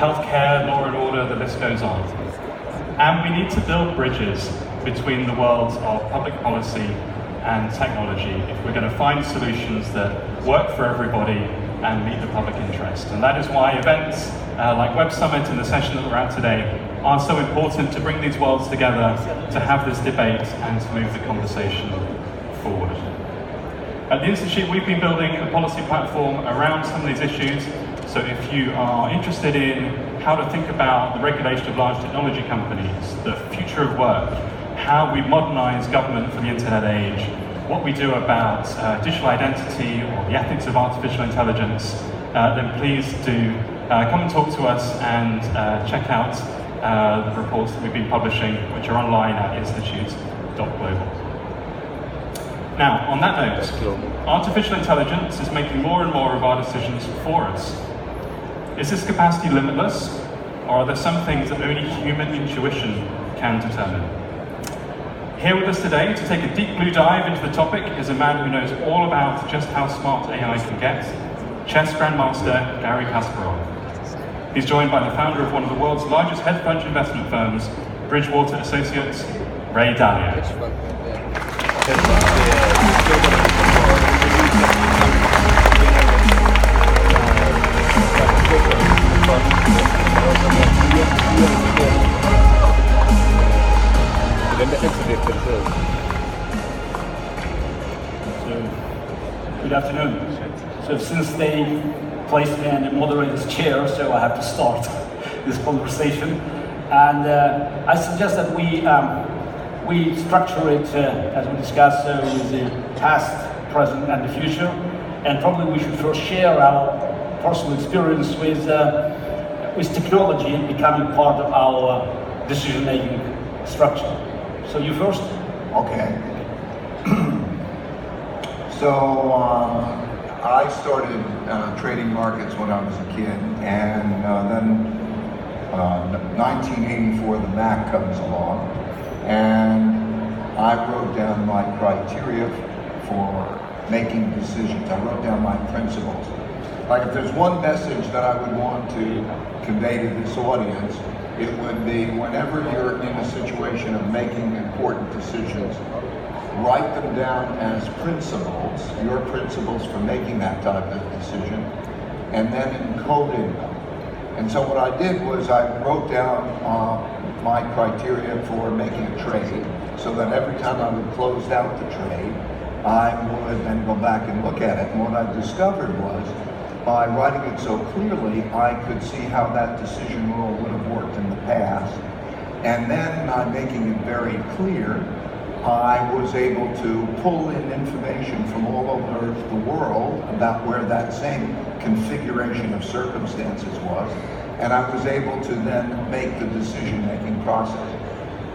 healthcare, law and order, the list goes on. And we need to build bridges between the worlds of public policy and technology if we're going to find solutions that work for everybody and meet the public interest. And that is why events like Web Summit and the session that we're at today are so important, to bring these worlds together, to have this debate and to move the conversation forward. At the Institute, we've been building a policy platform around some of these issues. So if you are interested in how to think about the regulation of large technology companies, the future of work, how we modernize government for the internet age, what we do about digital identity or the ethics of artificial intelligence, then please do come and talk to us and check out the reports that we've been publishing, which are online at institute.global. Now, on that note, artificial intelligence is making more and more of our decisions for us. Is this capacity limitless, or are there some things that only human intuition can determine? Here with us today to take a deep blue dive into the topic is a man who knows all about just how smart AI can get, chess grandmaster Garry Kasparov. He's joined by the founder of one of the world's largest hedge fund investment firms, Bridgewater Associates, Ray Dalio. Good afternoon. So since they placed me in the moderator's chair, so I have to start this conversation. And I suggest that we structure it as we discussed with the past, present, and the future. And probably we should first share our personal experience with technology becoming part of our decision-making structure. So you first? Okay. So I started trading markets when I was a kid, and then 1984 the Mac comes along, and I wrote down my criteria for making decisions. I wrote down my principles. Like, if there's one message that I would want to convey to this audience, it would be, whenever you're in a situation of making important decisions, write them down as principles, your principles for making that type of decision, and then encoded them. And so what I did was I wrote down my criteria for making a trade, so that every time I would close out the trade, I would then go back and look at it. And what I discovered was, by writing it so clearly, I could see how that decision rule would have worked in the past. And then by making it very clear, I was able to pull in information from all over the world about where that same configuration of circumstances was, and I was able to then make the decision-making process.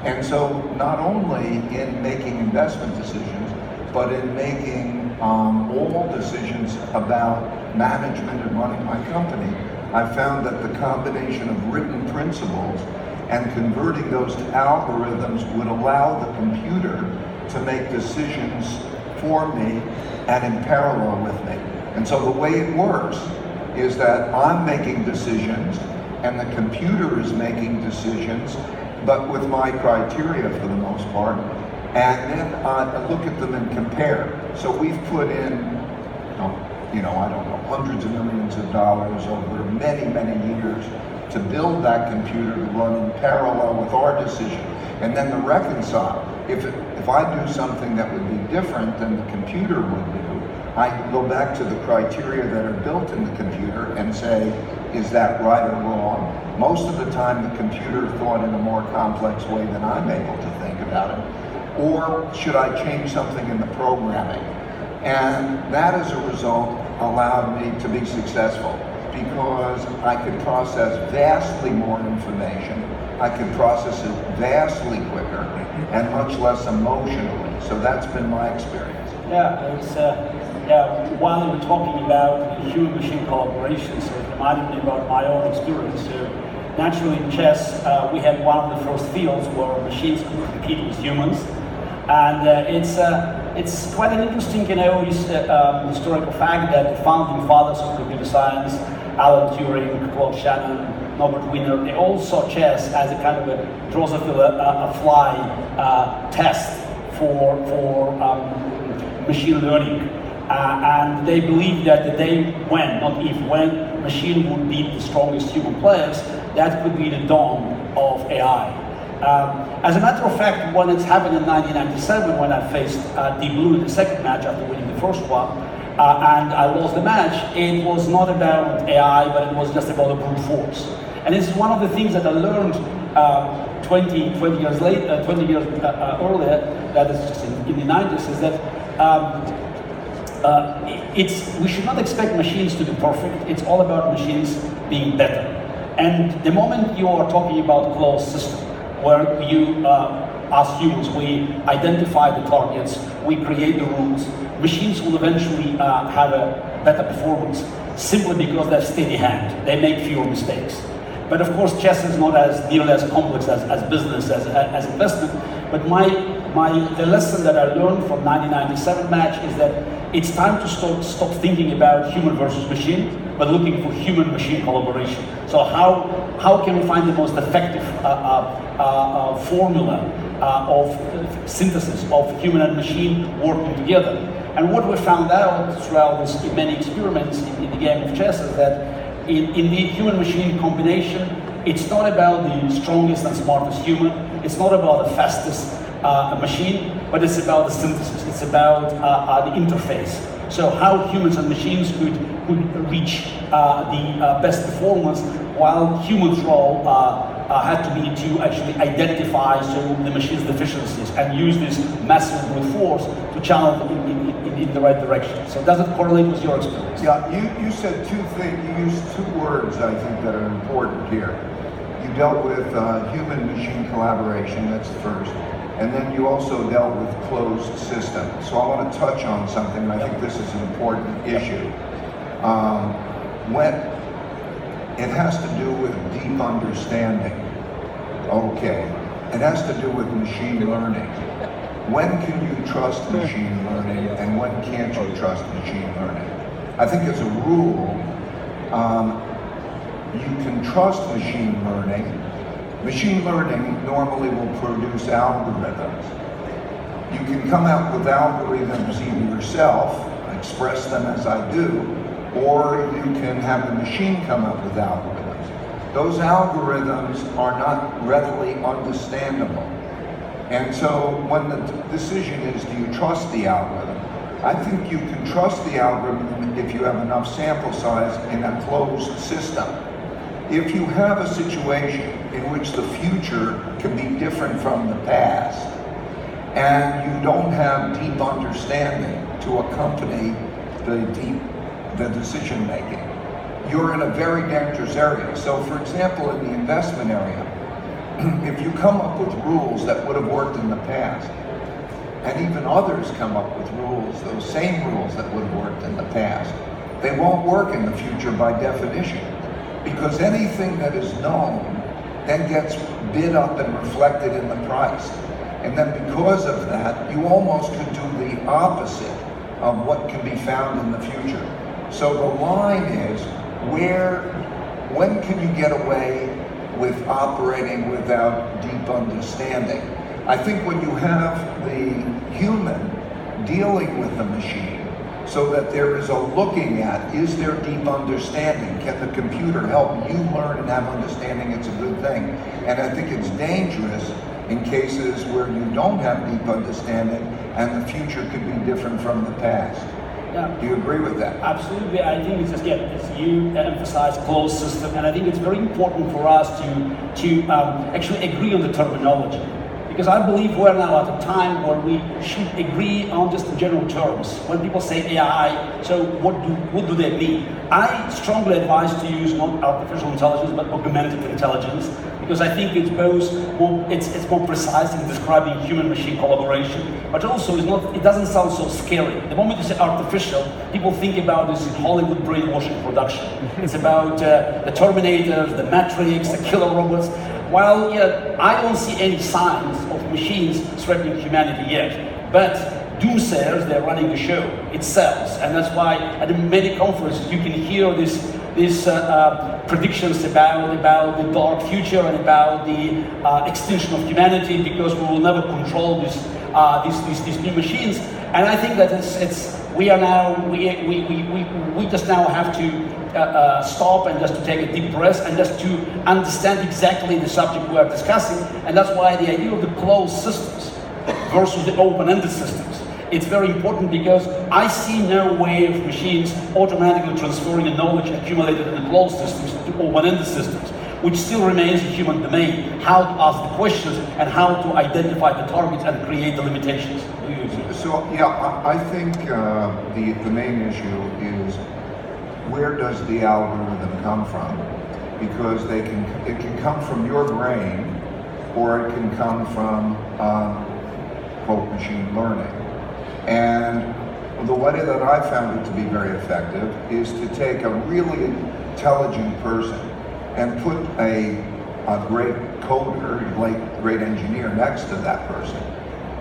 And so not only in making investment decisions, but in making all decisions about management and running my company, I found that the combination of written principles and converting those to algorithms would allow the computer to make decisions for me and in parallel with me. And so the way it works is that I'm making decisions and the computer is making decisions, but with my criteria for the most part, and then I look at them and compare. So we've put in, I don't know, hundreds of millions of dollars over many, many years to build that computer to run in parallel with our decision, and then to reconcile. If I do something that would be different than the computer would do, I can go back to the criteria that are built in the computer and say, is that right or wrong? Most of the time the computer thought in a more complex way than I'm able to think about it. Or should I change something in the programming? And that, as a result, allowed me to be successful, because I could process vastly more information, I could process it vastly quicker, and much less emotionally. So that's been my experience. Yeah, it's while we were talking about human-machine collaboration, so it reminded me about my own experience. So naturally in chess, we had one of the first fields where machines could compete with humans. And it's quite an interesting, historical fact that the founding fathers of computer science Alan Turing, Claude Shannon, Norbert Wiener, they all saw chess as a kind of a Drosophila fly test for machine learning. And they believed that the day when, not if, when machine would beat the strongest human players, that could be the dawn of AI. As a matter of fact, when it happened in 1997, when I faced Deep Blue in the second match after winning the first one, and I lost the match, it was not about AI, but it was just about a brute force. And this is one of the things that I learned 20 years later, 20 years earlier, that is just in the 90s, is that we should not expect machines to be perfect. It's all about machines being better. And the moment you are talking about closed system, where you, as humans, we identify the targets, we create the rules, machines will eventually have a better performance simply because they're steady hand. They make fewer mistakes. But of course, chess is not nearly as complex as business, as investment. But the lesson that I learned from 1997 match is that it's time to stop thinking about human versus machine, but looking for human-machine collaboration. So how can we find the most effective formula of synthesis of human and machine working together? And what we found out throughout these many experiments in the game of chess is that in the human-machine combination, it's not about the strongest and smartest human, it's not about the fastest machine, but it's about the synthesis, it's about the interface. So how humans and machines could reach the best performance, while humans' role had to be to actually identify the machine's deficiencies and use this massive brute force to channel in the right direction. So does it correlate with your experience? Yeah, you said two things, you used two words I think that are important here. You dealt with human-machine collaboration, that's the first. And then you also dealt with closed system. So I want to touch on something, and I think this is an important issue. When it has to do with deep understanding, okay. It has to do with machine learning. When can you trust machine learning, and when can't you trust machine learning? I think as a rule, you can trust machine learning. Machine learning normally will produce algorithms. You can come out with algorithms either yourself, express them as I do, or you can have the machine come up with algorithms. Those algorithms are not readily understandable. And so when the decision is, do you trust the algorithm? I think you can trust the algorithm if you have enough sample size in a closed system. If you have a situation in which the future can be different from the past, and you don't have deep understanding to accompany the decision making, you're in a very dangerous area. So for example, in the investment area, if you come up with rules that would have worked in the past, and even others come up with rules, those same rules that would have worked in the past, they won't work in the future by definition. Because anything that is known then gets bid up and reflected in the price. And then because of that, you almost could do the opposite of what can be found in the future. So the line is, when can you get away with operating without deep understanding? I think when you have the human dealing with the machine, so that there is a looking at, is there deep understanding? Can the computer help you learn and have understanding? It's a good thing. And I think it's dangerous in cases where you don't have deep understanding and the future could be different from the past. Yeah. Do you agree with that? Absolutely. I think it's just, as you emphasize closed system, and I think it's very important for us to actually agree on the terminology. Because I believe we're now at a time where we should agree on just the general terms. When people say AI, so what do they mean? I strongly advise to use not artificial intelligence, but augmented intelligence, because I think it's more precise in describing human-machine collaboration, but also it doesn't sound so scary. The moment you say artificial, people think about this Hollywood brainwashing production. It's about the Terminators, the Matrix, the killer robots. While I don't see any signs of machines threatening humanity yet, but doomsayers, they're running the show. It sells, and that's why at many conferences you can hear this these predictions about the dark future and about the extinction of humanity, because we will never control these new machines. And I think that we just now have to stop and just to take a deep breath and just to understand exactly the subject we are discussing. And that's why the idea of the closed systems versus the open-ended systems, it's very important, because I see no way of machines automatically transferring the knowledge accumulated in the closed systems to open-ended systems, which still remains a human domain, how to ask the questions and how to identify the targets and create the limitations. So yeah, I think the main issue is, where does the algorithm come from? Because it can come from your brain, or it can come from quote machine learning. And the way that I found it to be very effective is to take a really intelligent person and put a great coder, great engineer next to that person,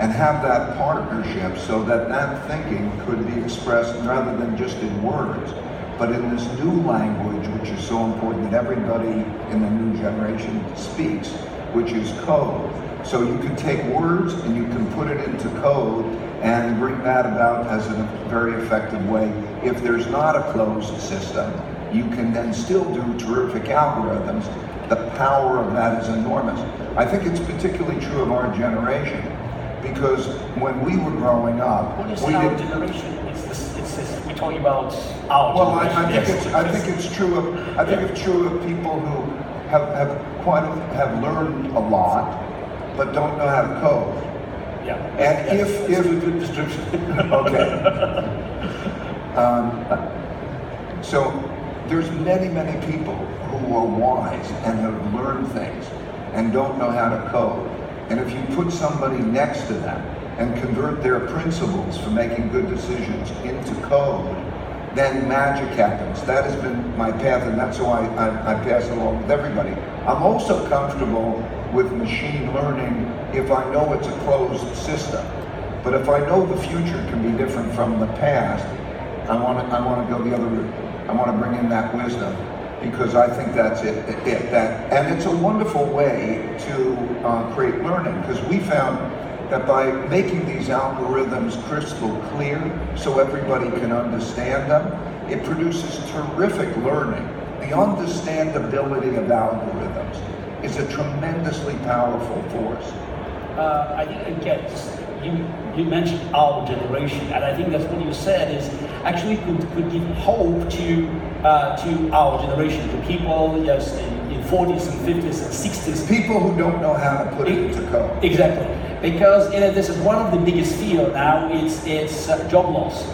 and have that partnership so that that thinking could be expressed rather than just in words, but in this new language, which is so important that everybody in the new generation speaks, which is code. So you can take words and you can put it into code and bring that about as a very effective way. If there's not a closed system, you can then still do terrific algorithms. The power of that is enormous. I think it's particularly true of our generation, because when we were growing up, when you say our generation, we're talking about our generation. I think it's true of people who have learned a lot, but don't know how to code. Yeah. And yes, if a good description. okay. So there's many people who are wise and have learned things and don't know how to code. And if you put somebody next to them and convert their principles for making good decisions into code, then magic happens. That has been my path, and that's why I pass it along with everybody. I'm also comfortable with machine learning if I know it's a closed system. But if I know the future can be different from the past, I want to go the other route. I want to bring in that wisdom, because I think that's it. And it's a wonderful way to create learning, because we found that by making these algorithms crystal clear so everybody can understand them, it produces terrific learning. The understandability of algorithms is a tremendously powerful force. I think, again, you mentioned our generation, and I think that's what you said is actually could give hope to our generation, to people, yes, in 40s and 50s and 60s. People who don't know how to put it into code. Exactly, because this is one of the biggest fear now. It's job loss.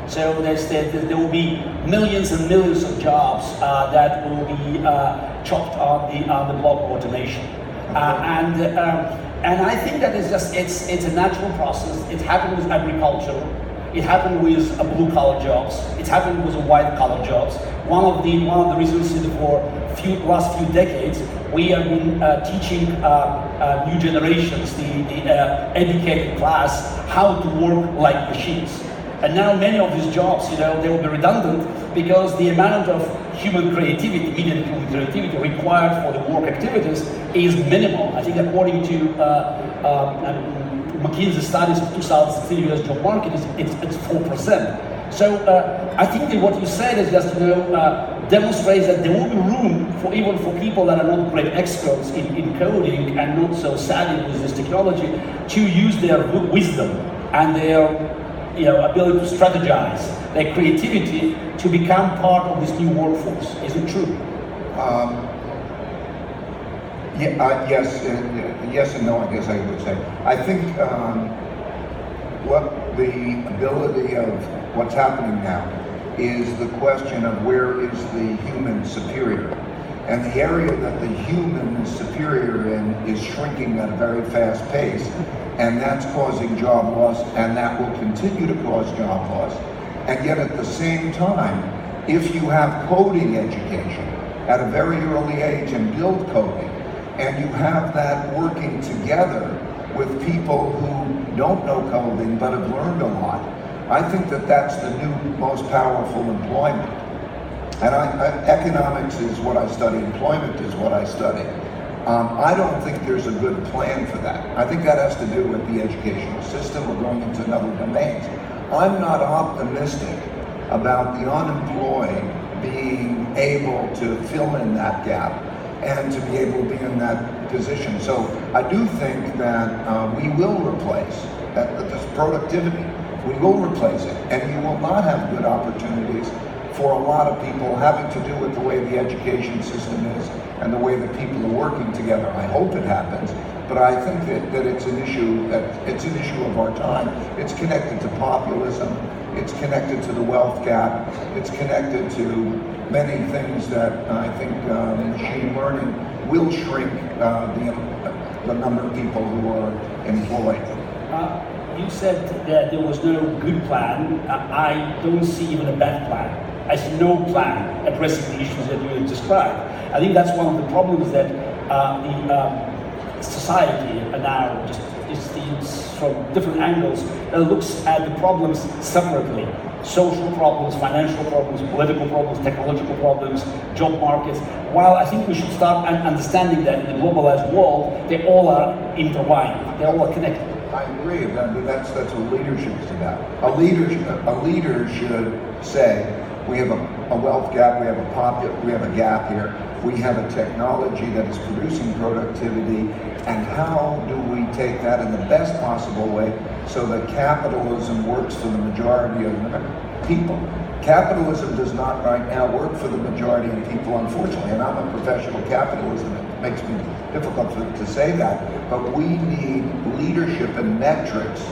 So there will be millions and millions of jobs that will be chopped on the block of automation, and I think that it's a natural process. It happened with agriculture, it happened with blue-collar jobs, it happened with white-collar jobs. One of the reasons is for last few decades we have been teaching new generations, the educated class, how to work like machines. And now many of these jobs, they will be redundant, because the amount of human creativity, immediate human creativity required for the work activities is minimal. I think according to McKinsey studies of 2016 US job market, it's 4%. So I think that what you said is just demonstrates that there will be room for even for people that are not great experts in coding and not so savvy with this technology to use their wisdom and their ability to strategize, their creativity, to become part of this new workforce. Is it true? Yes and no, I guess I would say. I think what the ability of what's happening now is the question of where is the human superior. And the area that the human is superior in is shrinking at a very fast pace, and that's causing job loss, and that will continue to cause job loss. And yet at the same time, if you have coding education at a very early age and build coding, and you have that working together with people who don't know coding but have learned a lot, I think that that's the new most powerful employment. And economics is what I study, employment is what I study. I don't think there's a good plan for that. I think that has to do with the educational system. We're going into another domains. I'm not optimistic about the unemployed being able to fill in that gap and to be able to be in that position. So I do think that we will replace this productivity. We will replace it, and you will not have good opportunities for a lot of people having to do with the way the education system is and the way that people are working together. I hope it happens, but I think that it's an issue of our time. It's connected to populism. It's connected to the wealth gap. It's connected to many things that I think machine learning will shrink the number of people who are employed. You said that there was no good plan. I don't see even a bad plan. I see no plan addressing the issues that you described. I think that's one of the problems that the society now just sees from different angles that looks at the problems separately. Social problems, financial problems, political problems, technological problems, job markets. While I think we should start understanding that in the globalized world, they all are intertwined, they all are connected. I agree, that's what leadership is about. A leader should say, we have a wealth gap, we have a gap here, we have a technology that is producing productivity, and how do we take that in the best possible way so that capitalism works for the majority of people? Capitalism does not right now work for the majority of people, unfortunately, and I'm a professional capitalist, and it makes me difficult to say that, but we need leadership and metrics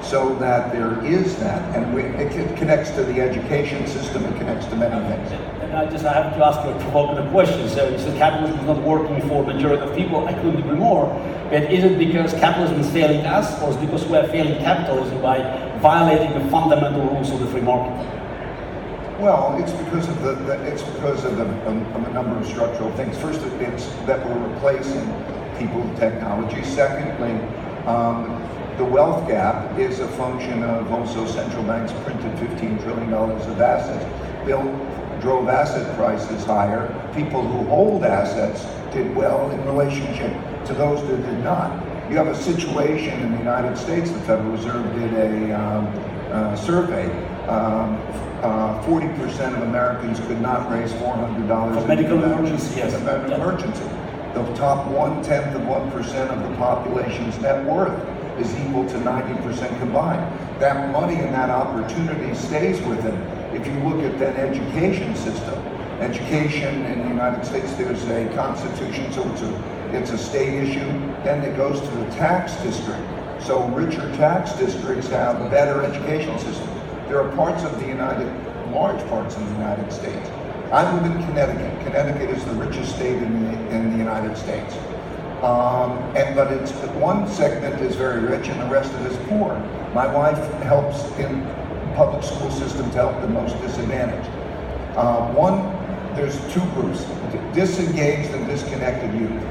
so that there is that, and it connects to the education system, it connects to many things. And I have to ask you a provocative question. So you said capitalism is not working for the majority of people. I couldn't agree more. But is it because capitalism is failing us, or is it because we are failing capitalism by violating the fundamental rules of the free market? Well, it's because of a number of structural things. First, it's that we're replacing people with technology. Secondly, the wealth gap is a function of also central banks printed $15 trillion of assets, drove asset prices higher. People who hold assets did well in relationship to those that did not. You have a situation in the United States, the Federal Reserve did a survey. 40% of Americans could not raise $400 for medical emergency, yes. Emergency. The top 1/10 of 1% of the population's net worth is equal to 90% combined. That money and that opportunity stays with them. If you look at that education system, education in the United States, there's a constitution, so it's a state issue. Then it goes to the tax district. So richer tax districts have a better education system. There are large parts of the United States. I live in Connecticut. Connecticut is the richest state in the United States. But it's one segment is very rich and the rest of it is poor. My wife helps in the public school system to help the most disadvantaged. There's two groups, disengaged and disconnected youth.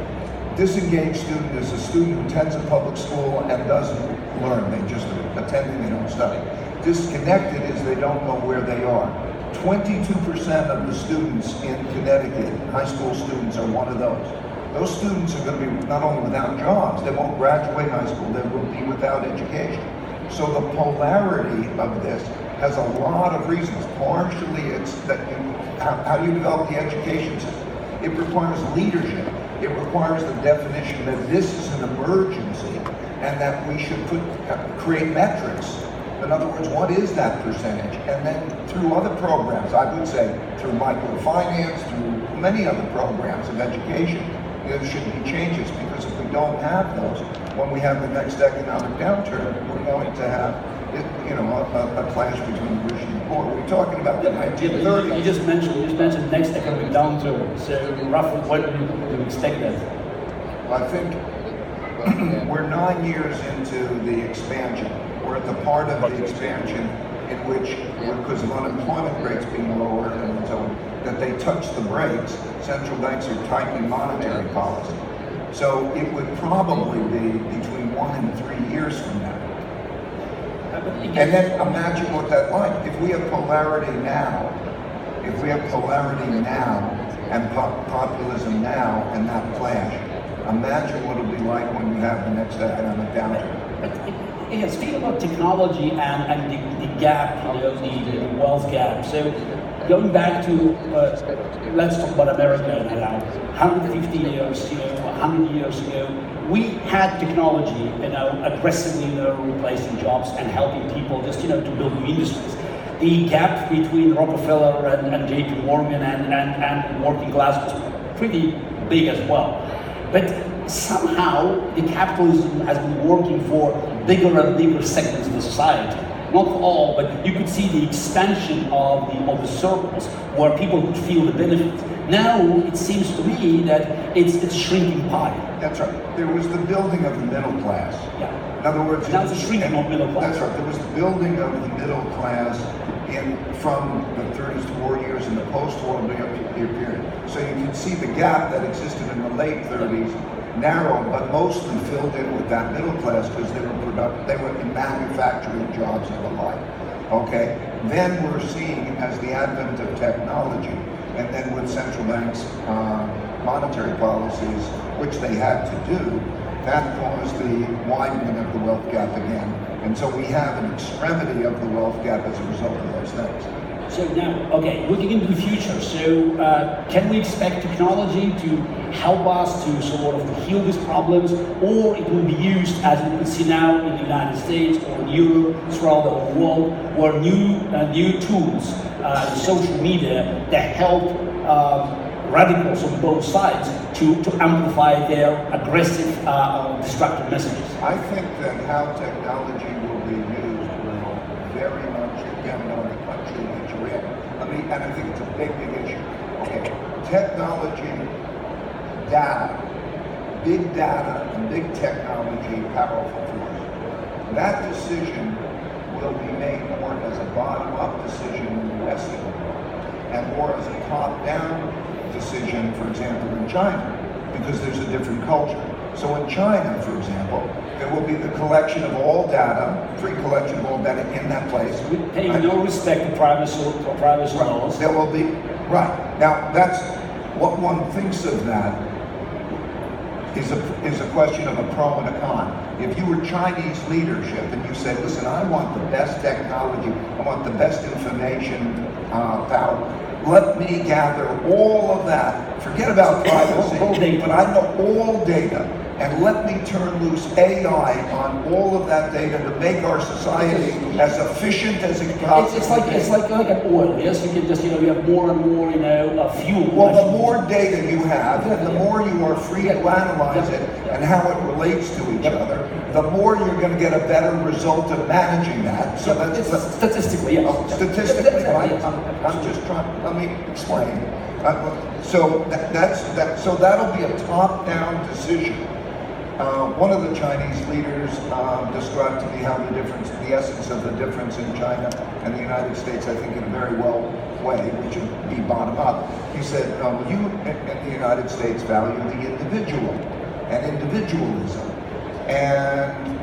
Disengaged student is a student who attends a public school and doesn't learn, they just attend and they don't study. Disconnected is they don't know where they are. 22% of the students in Connecticut, high school students, are one of those. Those students are going to be not only without jobs, they won't graduate high school, they will be without education. So the polarity of this has a lot of reasons. Partially it's that how you develop the education system. It requires leadership. It requires the definition that this is an emergency and that we should create metrics. In other words, what is that percentage? And then through other programs, I would say through microfinance, through many other programs of education, there should be changes, because if we don't have those, when we have the next economic downturn, we're going to have a clash between the rich and the poor. We're talking about the 1930s. You just mentioned next economic downturn. So roughly, what do you expect that? I think we're 9 years into the expansion. We're at the part of the expansion in which, because of unemployment rates being lower and so on, that they touch the brakes. Central banks are tightening monetary policy. So it would probably be between 1 and 3 years from now. And then imagine what that's like. If we have polarity now, if we have polarity now and populism now and that clash, imagine what it'll be like when we have the next economic downturn. Yeah, speaking about technology and the gap, the wealth gap. So going back to, let's talk about America now. 150 years, 100 years ago, we had technology, aggressively, replacing jobs and helping people just, to build new industries. The gap between Rockefeller and JP Morgan and working class was pretty big as well. But somehow the capitalism has been working for bigger and bigger segments of the society. Not all, but you could see the expansion of the circles where people could feel the benefits. Now it seems to me that it's shrinking pie. That's right. There was the building of the middle class. Yeah. In other words, now it's a shrinking of middle class. That's right. There was the building of the middle class from the 30s to 40 years in the post-war period. So you can see the gap that existed in the late 30s narrowed, but mostly filled in with that middle class because they were in manufacturing jobs and the like. Okay. Then we're seeing, as the advent of technology, and then with central banks' monetary policies, which they had to do, that caused the widening of the wealth gap again. And so we have an extremity of the wealth gap as a result of those things. So now, okay, looking into the future, so can we expect technology to help us to sort of heal these problems, or it will be used, as we can see now in the United States or in Europe, throughout the whole world, where new tools, social media, that help radicals on both sides to amplify their aggressive, destructive messages? I think that how technology will be used will very much depend on the country that you're in. And I think it's a big issue. Okay, technology, data, big data, and big technology, powerful force. That decision will be made more as a bottom-up decision in the Western world, and more as a top-down decision, for example, in China, because there's a different culture. So in China, for example, there will be the collection of all data, free collection of all data in that place. Paying no respect to privacy laws. There will be, right. Now, that's what one thinks of that is a question of a pro and a con. If you were Chinese leadership and you said, listen, I want the best technology, I want the best information power, let me gather all of that, forget about privacy, but I know all data, and let me turn loose AI on all of that data to make our society as efficient as it possibly It's like an oil, yes? You can just, you have more and more, fuel. Well, the more data you have, and the more you are free to analyze it and how it relates to each other, the more you're going to get a better result of managing that. So that's statistically, yes. Statistically, right? I'm just trying. Let me explain. So So that'll be a top-down decision. One of the Chinese leaders described to me how the essence of the difference in China and the United States, I think in a very well way, which would be bottom up. He said, you in the United States value the individual and individualism. And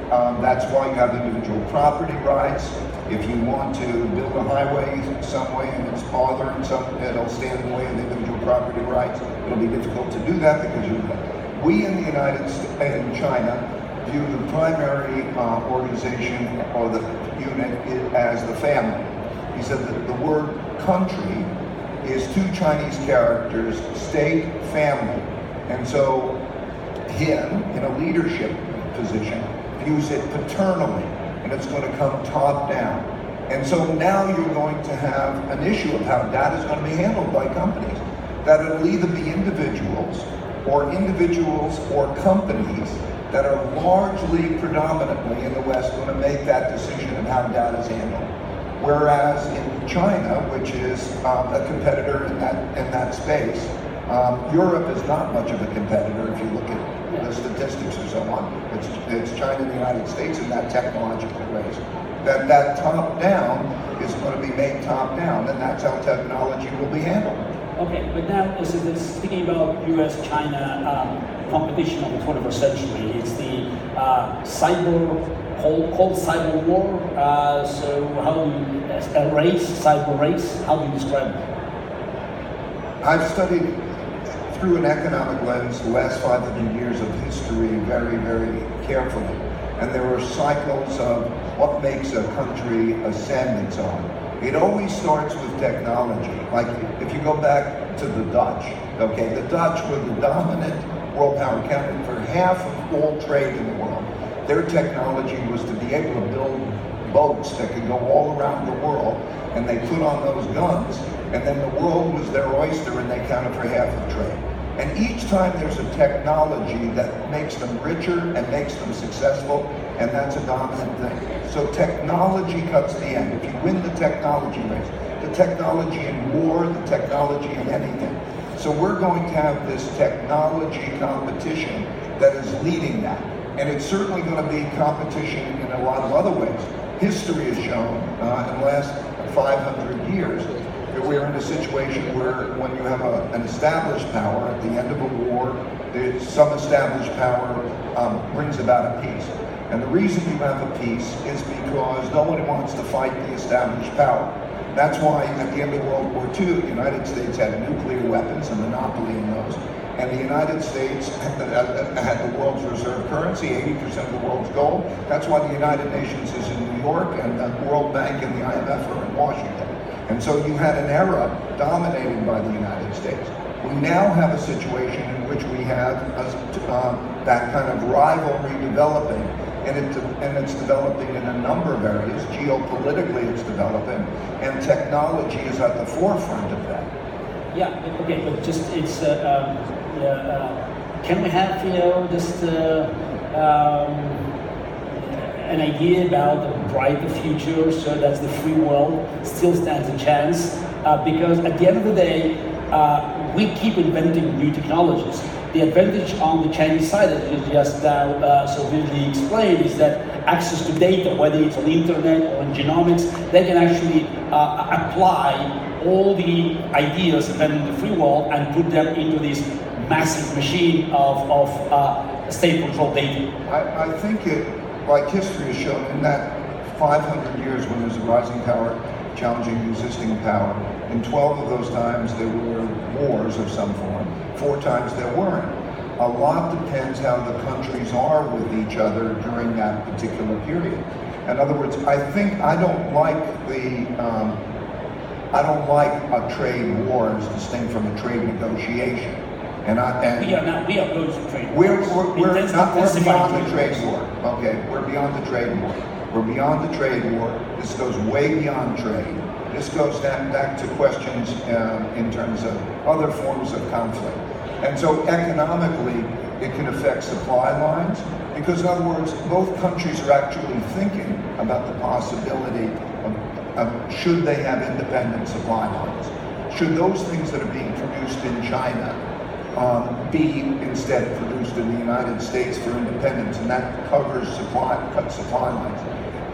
that's why you have individual property rights. If you want to build a highway some way and it's bothering it'll stand in the way of the individual property rights. It'll be difficult to do that because we in the United States, in China, view the primary organization or the unit as the family. He said that the word country is two Chinese characters, state, family. And so him, in a leadership position, views it paternally, and it's going to come top down. And so now you're going to have an issue of how data is going to be handled by companies. That it'll either be individuals or companies that are largely, predominantly in the West, going to make that decision of how data is handled. Whereas in China, which is a competitor in that space, Europe is not much of a competitor if you look at the statistics and so on. It's China and the United States in that technological race. That top down is going to be made top down, and that's how technology will be handled. Okay, but now speaking about U.S.-China competition of the 21st century, it's the called cyber war. So how do you, cyber race, how do you describe it? I've studied through an economic lens the last 500 years of history very, very carefully. And there are cycles of what makes a country ascend and so on. It always starts with technology. Like if you go back to the Dutch, okay, the Dutch were the dominant world power, accounted for half of all trade in the world. Their technology was to be able to build boats that could go all around the world, and they put on those guns, and then the world was their oyster, and they counted for half of trade. And each time there's a technology that makes them richer and makes them successful, and that's a dominant thing. So technology cuts the end. If you win the technology race, the technology in war, the technology in anything. So we're going to have this technology competition that is leading that. And it's certainly going to be competition in a lot of other ways. History has shown in the last 500 years that we're in a situation where when you have an established power at the end of a war, some established power brings about a peace. And the reason you have a peace is because no one wants to fight the established power. That's why at the end of World War II, the United States had nuclear weapons, a monopoly in those. And the United States had the world's reserve currency, 80% of the world's gold. That's why the United Nations is in New York, and the World Bank and the IMF are in Washington. And so you had an era dominated by the United States. We now have a situation in which we have that kind of rivalry developing, and it's developing in a number of areas. Geopolitically, it's developing, and technology is at the forefront of that. Yeah, okay, but just it's can we have just an idea about the brighter future, so that the free world still stands a chance? Because at the end of the day, we keep inventing new technologies. The advantage on the Chinese side, as you just now so vividly explained, is that access to data, whether it's on the internet or in genomics, they can actually apply all the ideas invented in the free world and put them into this massive machine of state-controlled data. I think it, like history has shown, in that 500 years when there's a rising power challenging the existing power, in 12 of those times there were wars of some form. 4 times there weren't. A lot depends how the countries are with each other during that particular period. In other words, I don't like a trade war as distinct from a trade negotiation. We are going to trade wars. We're beyond the trade war. Okay, we're beyond the trade war. We're beyond the trade war. This goes way beyond trade. This goes back to questions in terms of other forms of conflict. And so economically, it can affect supply lines, because in other words, both countries are actually thinking about the possibility of should they have independent supply lines? Should those things that are being produced in China be instead produced in the United States for independence, and that covers cut supply lines.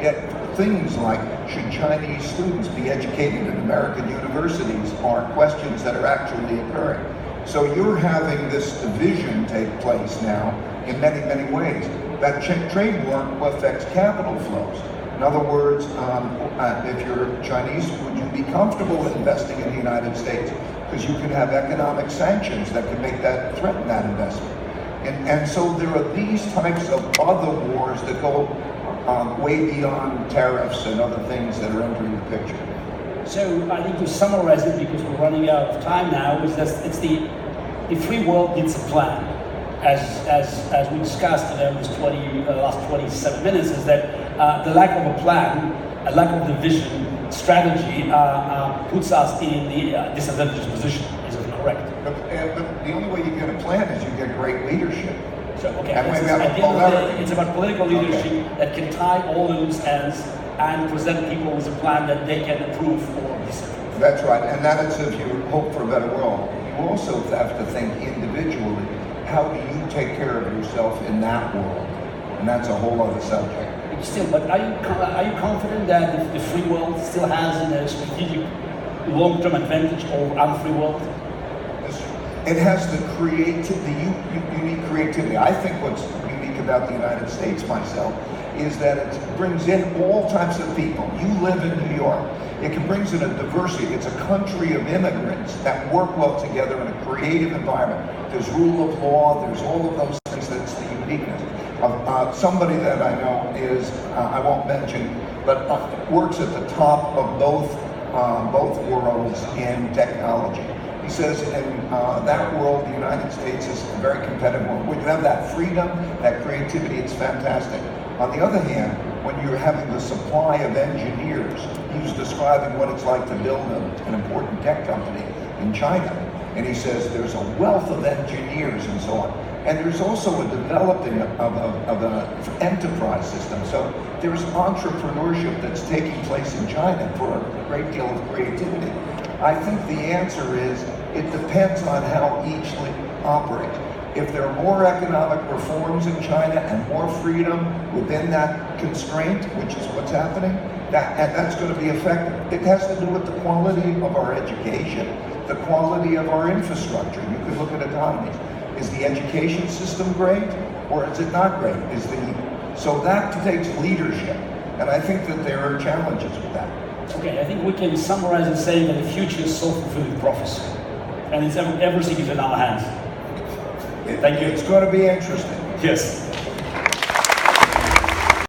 Yet things like, should Chinese students be educated in American universities, are questions that are actually occurring. So you're having this division take place now in many, many ways. That trade war affects capital flows. In other words, if you're Chinese, would you be comfortable investing in the United States? Because you can have economic sanctions that can threaten that investment. And so there are these types of other wars that go way beyond tariffs and other things that are entering the picture. So I think to summarize it, because we're running out of time now, is that it's the free world needs a plan. As we discussed in this last 27 minutes, is that the lack of a plan, a lack of the vision, strategy puts us in the disadvantaged position. Is it correct? But the only way you get a plan is you get great leadership. So, okay, at the end of the day, it's about political leadership that can tie all loose ends and present people with a plan that they can approve or disapprove. That's right, and that is if you hope for a better world. You also have to think individually, how do you take care of yourself in that world? And that's a whole other subject. Still, but are you confident that the free world still has a strategic long-term advantage over unfree world? It has the unique creativity. I think what's unique about the United States, myself, is that it brings in all types of people. You live in New York. It brings in a diversity. It's a country of immigrants that work well together in a creative environment. There's rule of law. There's all of those things. That's the uniqueness. Somebody that I know is, I won't mention, but works at the top of both worlds in technology. He says in that world, the United States is a very competitive world. When you have that freedom, that creativity, it's fantastic. On the other hand, when you're having the supply of engineers, he was describing what it's like to build an important tech company in China. And he says there's a wealth of engineers and so on. And there's also a developing of an enterprise system. So there's entrepreneurship that's taking place in China for a great deal of creativity. I think the answer is it depends on how each operates. If there are more economic reforms in China and more freedom within that constraint, which is what's happening, that's going to be effective. It has to do with the quality of our education, the quality of our infrastructure. You could look at economies. Is the education system great, or is it not great? So that takes leadership, and I think that there are challenges with that. Okay, I think we can summarize in saying that the future is self-fulfilling prophecy, and everything is in our hands. Thank you. It's going to be interesting. Yes.